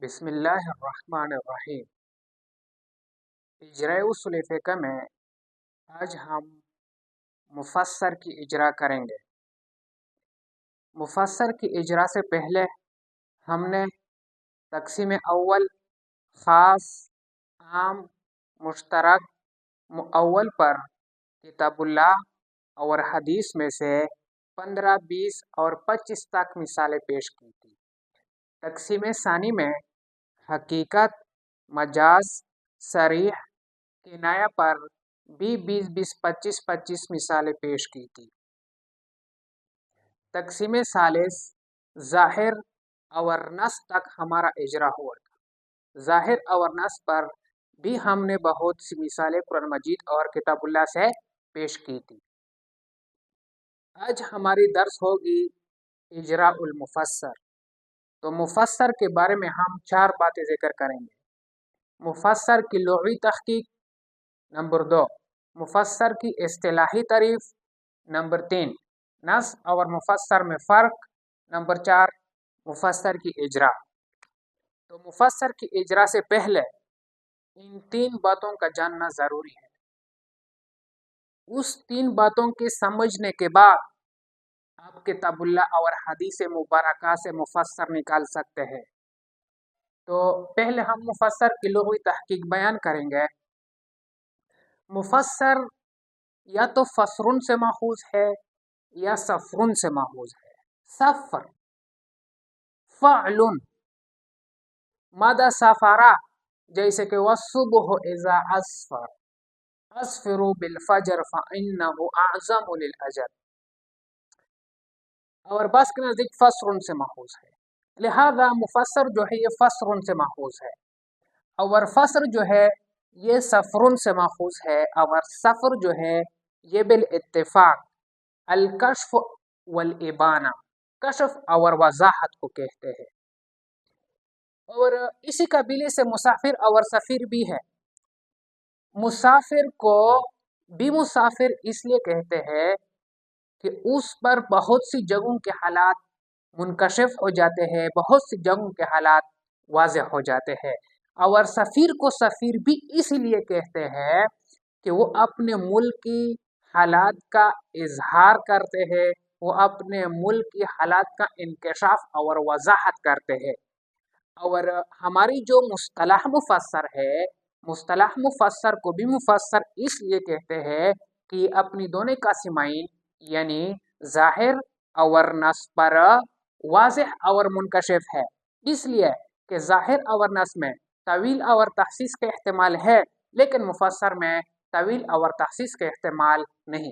بسم اللہ الرحمن الرحیم۔ اجراء اصول فقہ میں آج ہم مفسر کی اجرا کریں گے۔ مفسر کی اجرا سے پہلے ہم نے تقسیم اول، خاص، عام، مشترک، مؤول پر کتاب اللہ اور حدیث میں سے 15، 20 اور 25 تک مثالیں پیش کی تھی۔ تقسیم ثانی میں حقیقت، مجاز، صریح، کنایہ پر بھی 20، 20، 25، 25 مثالیں پیش کی تھی۔ تقسیم ثالث ظاہر اور نص تک ہمارا اجرا ہوا تھا۔ ظاہر اور نص پر بھی ہم نے بہت سی مثالیں قرآن مجید اور کتاب اللہ سے پیش کی تھی۔ آج ہماری درس ہوگی اجراء المفسر۔ تو مفسر کے بارے میں ہم 4 باتیں ذکر کریں گے۔ مفسر کی لغوی تحقیق، نمبر 2 مفسر کی اصطلاحی تعریف، نمبر 3 نص اور مفسر میں فرق، نمبر 4 مفسر کی اجرا۔ تو مفسر کی اجرا سے پہلے ان 3 باتوں کا جاننا ضروری ہے۔ اس 3 باتوں کے سمجھنے کے بعد آپ کتاب اللہ اور حدیث مبارکہ سے مفسر نکال سکتے ہیں۔ تو پہلے ہم مفسر کی لغوی تحقیق بیان کریں گے۔ مفسر یا تو فسرن سے ماخوذ ہے یا سفرن سے ماخوذ ہے۔ سفر فعل، ماذا سافرا، جیسے کہ والصبح اذا اسفر، اسفروا بالفجر فانه اعظم للاجر، اور بس کے نزدیک فسرن سے ماخوذ ہے۔ لہذا مفسر جو ہے یہ فسرن سے ماخوذ ہے، اور فسر جو ہے یہ سفرن سے ماخوذ ہے، اور سفر جو ہے یہ بالاتفاق الکشف والابانہ، کشف اور وضاحت کو کہتے ہیں۔ اور اسی قبیلے سے مسافر اور سفیر بھی ہے۔ مسافر کو بھی مسافر اس لیے کہتے ہیں کہ اس پر بہت سی جگہوں کے حالات منکشف ہو جاتے ہیں، بہت سی جگہوں کے حالات واضح ہو جاتے ہیں۔ اور سفیر کو سفیر بھی اس لیے کہتے ہیں کہ وہ اپنے ملک کی حالات کا اظہار کرتے ہیں، وہ اپنے ملک کی حالات کا انکشاف اور وضاحت کرتے ہیں۔ اور ہماری جو مصطلح مفسر ہے، مصطلح مفسر کو بھی مفسر اس لیے کہتے ہیں کہ اپنی دونوں قسمین یعنی ظاہر اور نص پر واضح اور منکشف ہے، اس لیے کہ ظاہر اور نص میں طویل اور تخصیص کا احتمال ہے، لیکن مفسر میں طویل اور تخصیص کا احتمال نہیں۔